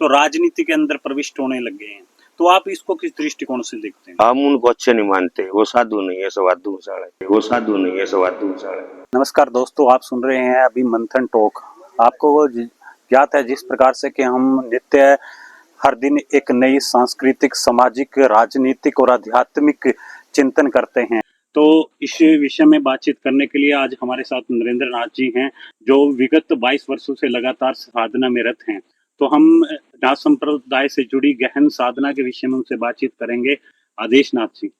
तो राजनीति के अंदर प्रविष्ट होने लग गए हैं। तो आप इसको किस दृष्टिकोण से देखते हैं? हम उनको अच्छे नहीं मानते, वो साधु नहीं है, सवादु साले, वो साधु नहीं है, सवादु साले। नमस्कार दोस्तों, आप सुन रहे हैं अभी मंथन टॉक। आपको वो ज्ञात है जिस प्रकार से कि हम नित्य हर दिन एक नई सांस्कृतिक, सामाजिक, राजनीतिक और आध्यात्मिक चिंतन करते हैं। तो इस विषय में बातचीत करने के लिए आज हमारे साथ नरेंद्र नाथ जी हैं, जो विगत 22 वर्षों से लगातार साधना में रत हैं। तो हम नाथ संप्रदाय से जुड़ी गहन साधना के विषय में उनसे बातचीत करेंगे। आदेश नाथ जी।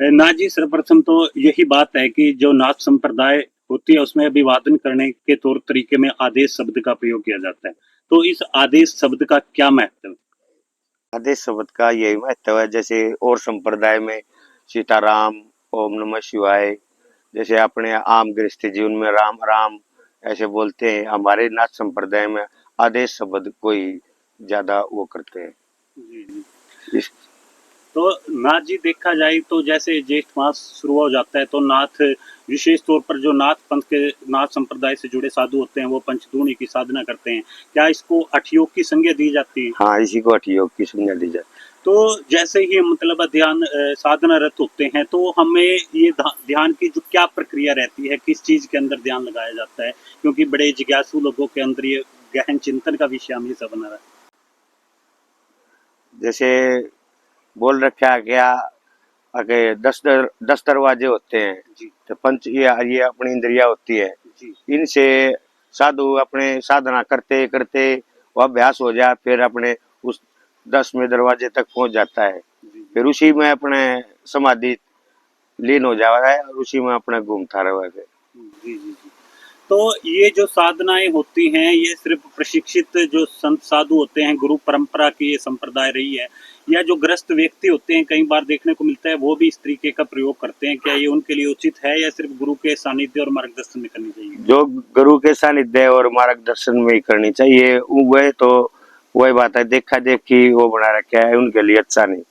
नाथ जी, सर्वप्रथम तो यही बात है कि जो नाथ संप्रदाय होती है उसमें अभिवादन करने के तौर तरीके में आदेश शब्द का प्रयोग किया जाता है। तो इस आदेश शब्द का क्या महत्व है? आदेश शब्द का यही महत्व है, जैसे और संप्रदाय में सीताराम, ओम नमः शिवाय, जैसे अपने आम गृहस्थी जीवन में राम राम ऐसे बोलते हैं। हमारे नाथ संप्रदाय में आदेश शब्द को ही ज्यादा वो करते हैं। इस तो नाथ जी, देखा जाए तो जैसे ज्येष्ठ मास शुरू हो जाता है तो नाथ विशेष तौर पर जो नाथ पंथ के, नाथ संप्रदाय से जुड़े साधु होते हैं, वो पंचदूणी की साधना करते हैं। क्या इसको अठयोग की संज्ञा दी जाती है? हाँ, इसी को अठयोग की संज्ञा दी जाती है। तो जैसे ही मतलब ध्यान साधना रत होते हैं तो हमें ये ध्यान की जो क्या प्रक्रिया रहती है, किस चीज के अंदर ध्यान लगाया जाता है? क्योंकि बड़े जिज्ञासु लोगों के अंदर ये गहन चिंतन का विषय हमेशा बना रहा है। जैसे बोल रखा गया अगर 10 दरवाजे होते हैं जी तो पंच ये अपनी इंद्रिया होती है, जी इनसे साधु अपने साधना करते करते वो अभ्यास हो जाए, फिर अपने उस 10वें दरवाजे तक पहुंच जाता है। जी फिर उसी में अपने समाधि लीन हो जाता है और उसी में अपना घूमता रहा है। जी जी जी। तो ये जो साधनाएं होती हैं, ये सिर्फ प्रशिक्षित जो संत साधु होते हैं, गुरु परंपरा की ये संप्रदाय रही है, या जो ग्रस्त व्यक्ति होते हैं कई बार देखने को मिलता है वो भी इस तरीके का प्रयोग करते हैं? क्या ये उनके लिए उचित है या सिर्फ गुरु के सानिध्य और मार्गदर्शन में करनी चाहिए? जो गुरु के सानिध्य और मार्गदर्शन में ही करनी चाहिए, वह तो वही बात है, देखा देखी वो बना रखा है, उनके लिए अच्छा नहीं।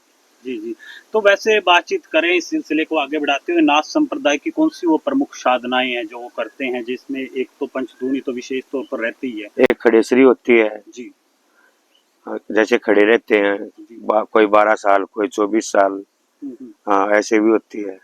जी जी। तो वैसे बातचीत करें, इस सिलसिले को आगे बढ़ाते हुए, नाथ संप्रदाय की कौन सी वो प्रमुख साधनाएं हैं जो वो करते हैं, जिसमें एक तो पंचधूनी तो विशेष तौर पर रहती ही है? एक खड़ेसरी होती है, जी जैसे खड़े रहते हैं, जी। कोई 12 साल, कोई 24 साल, हम्म। हाँ ऐसे भी होती है।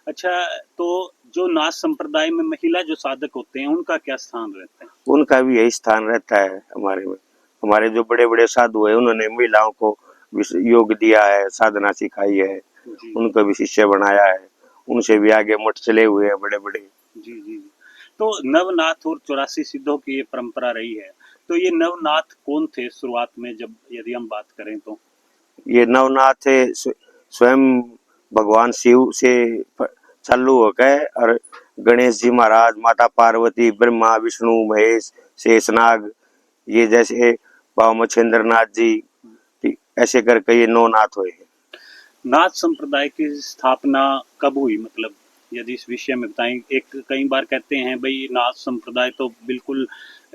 अच्छा, तो जो नाथ संप्रदाय में महिला जो साधक होते हैं उनका क्या स्थान रहता है? उनका भी यही स्थान रहता है हमारे में। हमारे जो बड़े बड़े साधु है उन्होंने महिलाओं को योग दिया है, साधना सिखाई है, जी उनको भी शिष्य बनाया है, उनसे भी आगे मठ चले हुए हैं बड़े बड़े। जी जी। तो नवनाथ और 84 सिद्धों की ये परंपरा रही है। तो ये नवनाथ कौन थे शुरुआत में, जब यदि हम बात करें तो? ये नवनाथ स्वयं भगवान शिव से चालू होकर और गणेश जी महाराज, माता पार्वती, ब्रह्मा, विष्णु, महेश, शेषनाग, ये जैसे बाबा मच्छेंद्र नाथ जी, ऐसे करके ये 9 नाथ हुए हैं। नाथ संप्रदाय की स्थापना कब हुई, मतलब यदि इस विषय में बताएं? एक कई बार कहते हैं भाई नाथ संप्रदाय तो बिल्कुल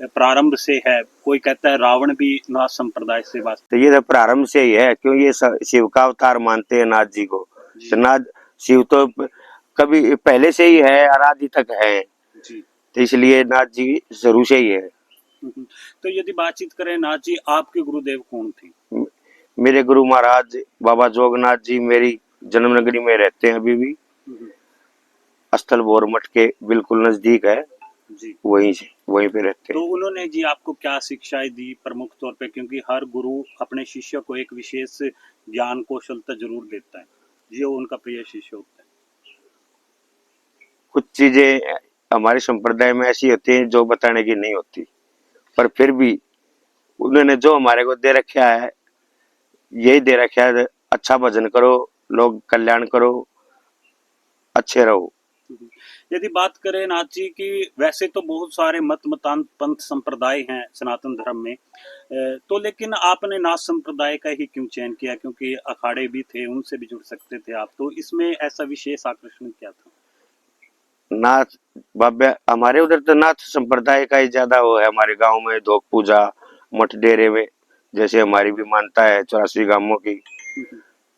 प्रारंभ से है, कोई कहता है रावण भी नाथ संप्रदाय से तो ये तो प्रारंभ से ही है, क्यों ये शिव का अवतार मानते हैं नाथ जी को। तो जी नाथ शिव तो कभी पहले से ही है, आराध्य तक है, जी। तो इसलिए नाथ जी शुरू से ही है। तो यदि बातचीत करें नाथ जी, आपके गुरुदेव कौन थे? मेरे गुरु महाराज बाबा जोगनाथ जी मेरी जन्मनगरी में रहते हैं अभी भी, स्थल भोर मठ के बिल्कुल नजदीक है, जी। वहीं पे रहते तो हैं। उन्होंने जी आपको क्या शिक्षाएं दी प्रमुख तौर पे? क्योंकि हर गुरु अपने शिष्य को एक विशेष ज्ञान कौशलता जरूर देता है, जो उनका प्रिय शिष्य होता है। कुछ चीजें हमारे संप्रदाय में ऐसी होती हैं जो बताने की नहीं होती, पर फिर भी उन्होंने जो हमारे को दे रखा है, यही दे रखा है, अच्छा भजन करो, लोग कल्याण करो, अच्छे रहो। यदि बात करें नाथ जी की, वैसे तो बहुत सारे मत मतांत पंथ संप्रदाय हैं सनातन धर्म में, तो लेकिन आपने नाथ संप्रदाय का ही क्यों चयन किया? क्योंकि अखाड़े भी थे, उनसे भी जुड़ सकते थे आप, तो इसमें ऐसा विशेष आकर्षण क्या था? नाथ बाबा हमारे उधर तो नाथ संप्रदाय का ही ज्यादा वो है, हमारे गांव में धोक पूजा, मठ डेरे में, जैसे हमारी भी मानता है 84 गांवों की,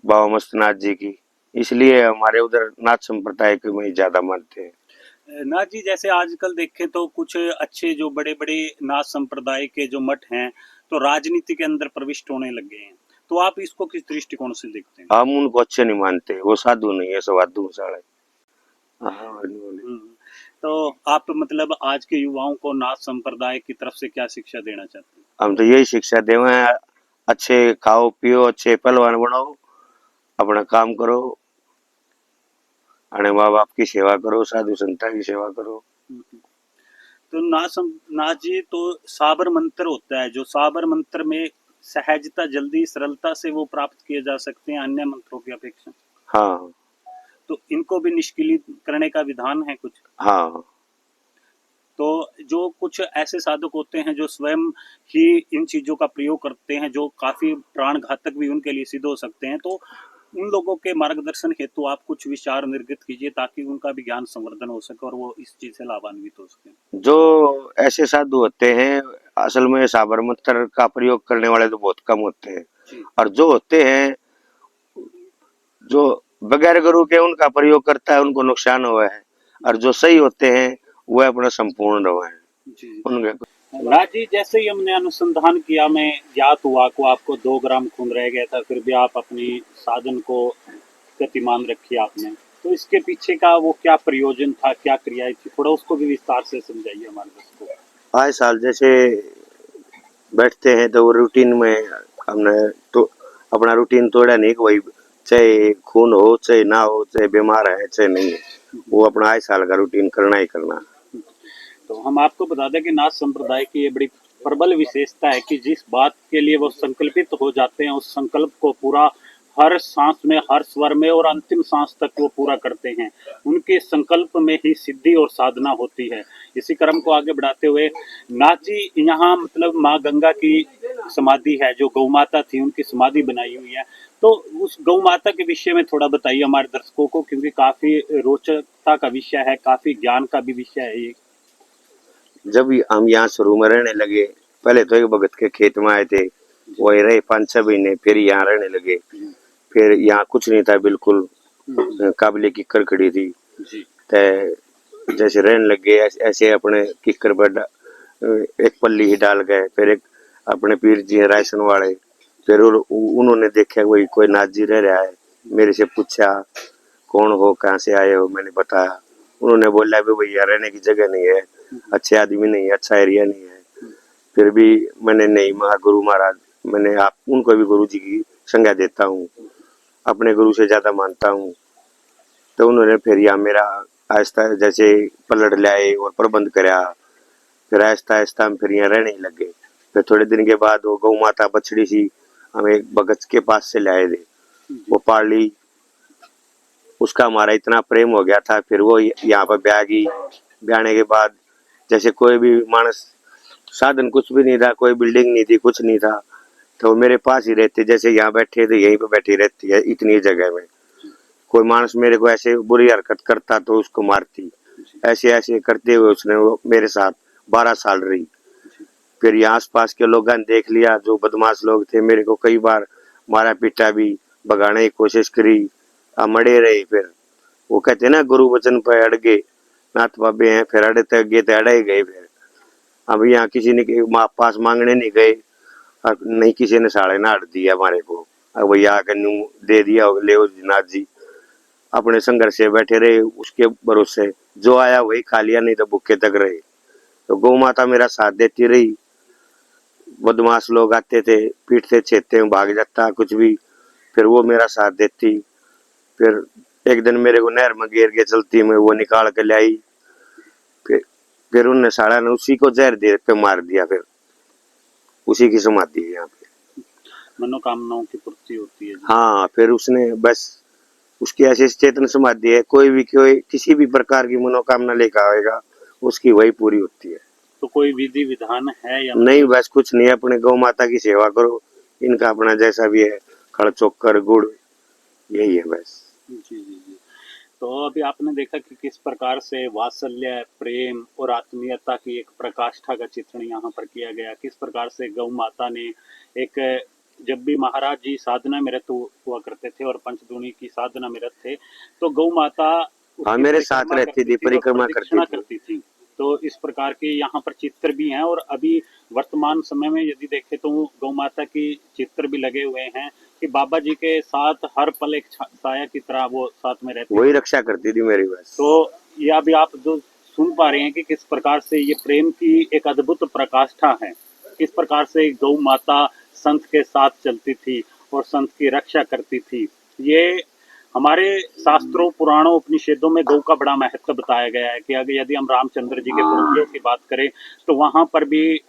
बाबा मस्तनाथ जी की, इसलिए हमारे उधर नाथ संप्रदाय को में ज्यादा मानते हैं। नाथ जी, जैसे आजकल देखें तो कुछ अच्छे जो बड़े बड़े नाथ संप्रदाय के जो मठ हैं, तो राजनीति के अंदर प्रविष्ट होने लग गए हैं, तो आप इसको किस दृष्टिकोण से देखते हैं? हम उनको अच्छे नहीं मानते, वो साधु नहीं है, साधु साले। हाँ, बोले। तो आप मतलब आज के युवाओं को नाथ संप्रदाय की तरफ से क्या शिक्षा देना चाहते हैं? हम तो यही शिक्षा देवे, अच्छे खाओ पियो, अच्छे पहलवान बनो, अपना काम करो, अने माँ बाप की सेवा करो, साधु संता की सेवा करो। तो नाथ जी, तो साबर मंत्र होता है, जो साबर मंत्र में सहजता, जल्दी, सरलता से वो प्राप्त किए जा सकते हैं अन्य मंत्रों की अपेक्षा। हाँ तो इनको भी निष्क्रिय करने का विधान है कुछ। हाँ। तो जो कुछ ऐसे साधक होते हैं जो स्वयं ही इन चीजों का प्रयोग करते हैं, जो काफी प्राण घातक भी उनके लिए सिद्ध हो सकते हैं, तो उन लोगों के मार्गदर्शन हेतु आप कुछ विचार निर्गत कीजिए ताकि उनका भी ज्ञान संवर्धन हो सके और वो इस चीज से लाभान्वित हो सके। जो ऐसे साधु होते हैं, असल में साबर मंत्र का प्रयोग करने वाले तो बहुत कम होते हैं, और जो होते हैं जो बगैर गुरु के उनका प्रयोग करता है, उनको नुकसान हुआ है, और जो सही होते हैं वह अपना संपूर्ण रहे हैं उनके। राज जी, जैसे ही हमने अनुसंधान किया, मैं ज्ञात हुआ को आपको 2 ग्राम खून रह गया था, फिर भी आप अपनी साधन को गतिमान रखी आपने, तो इसके पीछे का वो क्या प्रयोजन था, क्या क्रियाएं थी, थोड़ा उसको भी विस्तार से समझाइए हमारे दर्शकों को। आए साल जैसे बैठते हैं तो वो रूटीन में हमने तो अपना रूटीन तोड़ा नहीं कि वही चाहे खून हो चाहे ना हो, चाहे बीमार है चाहे नहीं है, वो अपना आए साल का रूटीन करना ही करना। तो हम आपको बता दें कि नाथ संप्रदाय की ये बड़ी प्रबल विशेषता है कि जिस बात के लिए वो संकल्पित हो जाते हैं, उस संकल्प को पूरा हर सांस में, हर स्वर में और अंतिम सांस तक वो पूरा करते हैं। उनके संकल्प में ही सिद्धि और साधना होती है। इसी क्रम को आगे बढ़ाते हुए नाथ जी, यहाँ मतलब माँ गंगा की समाधि है, जो गौ माता थी उनकी समाधि बनाई हुई है, तो उस गौ माता के विषय में थोड़ा बताइए हमारे दर्शकों को, क्योंकि काफी रोचकता का विषय है, काफी ज्ञान का भी विषय है ये। जब हम यहाँ शुरू में रहने लगे, पहले तो एक भगत के खेत में आए थे, वही रहे 5-6 महीने, फिर यहाँ रहने लगे। फिर यहाँ कुछ नहीं था, बिल्कुल काबले की खड़ी थी, तो जैसे रहने लग गए ऐसे अपने किक्कर पर एक पल्ली ही डाल गए। फिर एक अपने पीर जी रायसन वाले, फिर उन्होंने देखा वही कोई नाथ जी रह रहा है, मेरे से पूछा कौन हो, कहाँ से आए हो, मैंने बताया। उन्होंने बोला भी भैया रहने की जगह नहीं है, अच्छे आदमी नहीं है, अच्छा एरिया नहीं है। फिर भी मैंने नहीं, गुरु महाराज, मैंने आप उनको भी गुरु जी की संज्ञा देता हूँ, अपने गुरु से ज्यादा मानता हूँ। तो उन्होंने फिर यहाँ मेरा आहिस्ता जैसे पलट लाए और प्रबंध कराया। फिर आहिस्ता आहिस्ता हम फिर यहाँ रहने लग गए। फिर थोड़े दिन के बाद वो गौ माता बछड़ी सी हम एक भगत के पास से लाए थे, वो पाल ली। उसका हमारा इतना प्रेम हो गया था, फिर वो यहाँ पर ब्याह गई। ब्याहने के बाद जैसे कोई भी मानस, साधन कुछ भी नहीं था, कोई बिल्डिंग नहीं थी, कुछ नहीं था, तो वो मेरे पास ही रहते, जैसे यहाँ बैठे थे यहीं पे बैठी रहती है इतनी जगह में। कोई मानस मेरे को ऐसे बुरी हरकत करता तो उसको मारती, ऐसे ऐसे करते हुए उसने वो मेरे साथ 12 साल रही। फिर यहाँ आस पास के लोगों ने देख लिया, जो बदमाश लोग थे, मेरे को कई बार मारा पीटा भी, भगाने की कोशिश करी, मरे रहे। फिर वो कहते ना गुरु वचन पे अड़ गए, नाथ बाबे हैं, फिर अड़े तक गए तो अड़े गए। फिर अब यहाँ किसी ने पास मांगने नहीं गए, और नहीं किसी ने साढ़े ना अड़ दिया हमारे को, अब भैया आकर दे दिया ले नाथ जी। अपने संघर्ष से बैठे रहे, उसके भरोसे जो आया वही खा लिया, नहीं तो भूखे तक रहे। तो गौ माता मेरा साथ देती रही। बदमाश लोग आते थे, पीटते छेदते भाग जाता कुछ भी, फिर वो मेरा साथ देती। फिर एक दिन मेरे को नहर में गिर के चलती में वो निकाल के लाई। फिर उनने साड़ा ने उसी को जहर दे पे मार दिया। फिर उसी की समाधि है यहाँ पे, मनोकामनाओं की पूर्ति होती है। हाँ, फिर उसने बस उसकी ऐसी चेतन समाधि है, कोई किसी भी प्रकार की मनोकामना लेकर आएगा उसकी वही पूरी होती है। तो कोई विधि विधान है या नहीं, बस कुछ नहीं, अपने गौ माता की सेवा करो, इनका अपना जैसा भी है खड़ चोकर गुड़, यही है बस। जी जी जी। तो अभी आपने देखा कि किस प्रकार से वात्सल्य, प्रेम और आत्मीयता की एक प्रकाष्ठा का चित्रण यहाँ पर किया गया, किस प्रकार से गौ माता ने एक, जब भी महाराज जी साधना में रत हुआ करते थे और पंचदुनी की साधना में रत थे, तो गौ माता हाँ, उसकी मेरे साथ परिक्रमा रहती करती थी, थी और परिक्रमा प्रदक्षिणा करती करती थी। तो इस प्रकार के यहाँ पर चित्र भी हैं, और अभी वर्तमान समय में यदि देखें तो गौ माता की चित्र भी लगे हुए हैं कि बाबा जी के साथ हर पल एक साया की तरह वो साथ में रहती वही थी। रक्षा करती थी मेरी बस। तो ये अभी आप जो सुन पा रहे हैं कि किस प्रकार से ये प्रेम की एक अद्भुत प्रकाष्ठा है, किस प्रकार से गौ माता संत के साथ चलती थी और संत की रक्षा करती थी। ये हमारे शास्त्रों, पुराणों, उपनिषदों में गौ का बड़ा महत्व बताया गया है कि अगर यदि हम रामचंद्र जी के पूर्वजों की बात करें तो वहां पर भी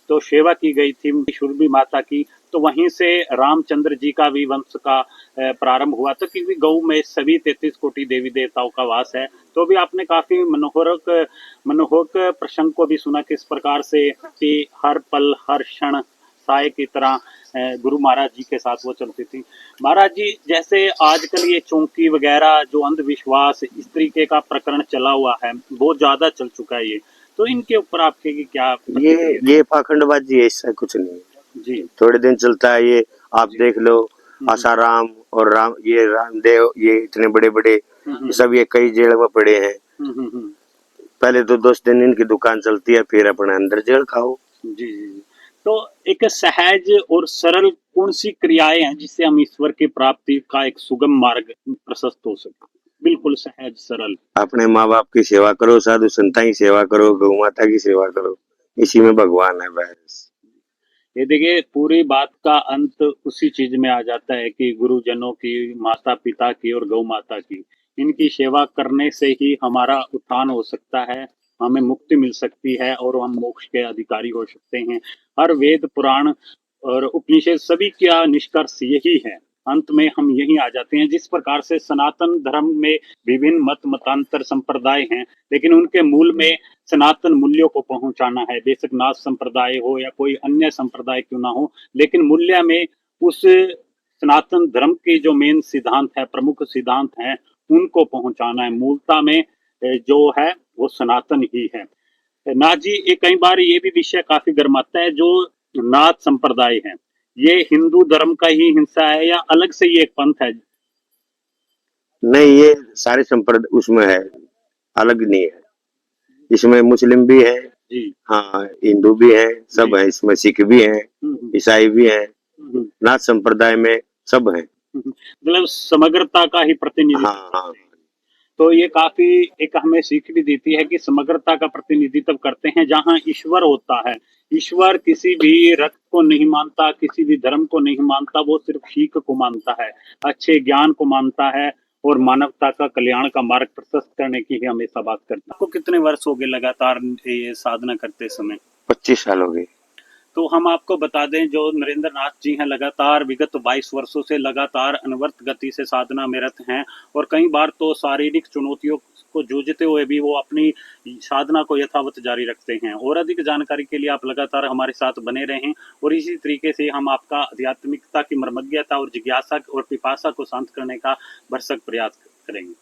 तो सेवा की गई थी शूरबी माता की, तो वहीं से रामचंद्र जी का भी वंश का प्रारंभ हुआ था, क्योंकि गौ में सभी 33 कोटि देवी देवताओं का वास है। तो भी आपने काफी मनोहरक मनोहरक प्रसंग को भी सुना किस प्रकार से कि हर पल हर क्षण साय की तरह गुरु महाराज जी के साथ वो चलती थी। महाराज जी, जैसे आजकल ये चौंकी वगैरह जो अंधविश्वास इस तरीके का प्रकरण चला हुआ है, बहुत ज्यादा चल चुका है ये, तो इनके ऊपर आपके की क्या प्रतिक्रिया ये पाखंडबाजी है, इससे कुछ नहीं है। है? जी। थोड़े दिन चलता है ये, आप देख लो आसाराम और राम, ये रामदेव, ये इतने बड़े बड़े सब ये कई जेल में पड़े हैं। पहले तो 10 दिन इनकी दुकान चलती है, फिर अपने अंदर जेल खाओ। जी जी जी। तो एक सहज और सरल कौन सी क्रियाएं हैं जिससे हम ईश्वर की प्राप्ति का एक सुगम मार्ग प्रशस्त हो सके? बिल्कुल सहज सरल। अपने माँ बाप की सेवा करो, साधु संता की सेवा करो, गौ माता की सेवा करो, इसी में भगवान है बस। ये देखिए, पूरी बात का अंत उसी चीज में आ जाता है कि गुरुजनों की, माता पिता की और गौ माता की, इनकी सेवा करने से ही हमारा उत्थान हो सकता है, हमें मुक्ति मिल सकती है और हम मोक्ष के अधिकारी हो सकते हैं। हर वेद पुराण और उपनिषद सभी का निष्कर्ष यही है। अंत में हम यही आ जाते हैं। जिस प्रकार से सनातन धर्म में विभिन्न मत मतांतर संप्रदाय हैं, लेकिन उनके मूल में सनातन मूल्यों को पहुंचाना है। बेशक नाथ संप्रदाय हो या कोई अन्य संप्रदाय क्यों ना हो, लेकिन मूल्य में उस सनातन धर्म के जो मेन सिद्धांत है, प्रमुख सिद्धांत हैं, उनको पहुंचाना है। मूलता में जो है वो सनातन ही है। नाथ जी, ये कई बार ये भी विषय काफी गर्माता है, जो नाथ संप्रदाय है, ये हिंदू धर्म का ही हिस्सा है या अलग से ये एक पंथ है? नहीं, ये सारे संप्रदाय उसमें है, अलग नहीं है। इसमें मुस्लिम भी है, जी हाँ हिंदू भी है, सब है इसमें, सिख भी है, ईसाई भी है, नाथ संप्रदाय में सब है। मतलब समग्रता का ही प्रतिनिधित्व। हाँ हाँ। तो ये काफी एक हमें सीख भी देती है कि समग्रता का प्रतिनिधित्व करते हैं जहां ईश्वर होता है। ईश्वर किसी भी रक्त को नहीं मानता, किसी भी धर्म को नहीं मानता, वो सिर्फ सीख को मानता है, अच्छे ज्ञान को मानता है और मानवता का कल्याण का मार्ग प्रशस्त करने की ही हमेशा बात करता है। आपको कितने वर्ष हो गए लगातार ये साधना करते समय? 25 साल हो गए। तो हम आपको बता दें, जो नरेंद्र नाथ जी हैं लगातार विगत 22 वर्षों से लगातार अनवरत गति से साधना में रत हैं, और कई बार तो शारीरिक चुनौतियों को जूझते हुए भी वो अपनी साधना को यथावत जारी रखते हैं। और अधिक जानकारी के लिए आप लगातार हमारे साथ बने रहें, और इसी तरीके से हम आपका आध्यात्मिकता की मर्मज्ञता और जिज्ञासा और पिपासा को शांत करने का भरसक प्रयास करेंगे।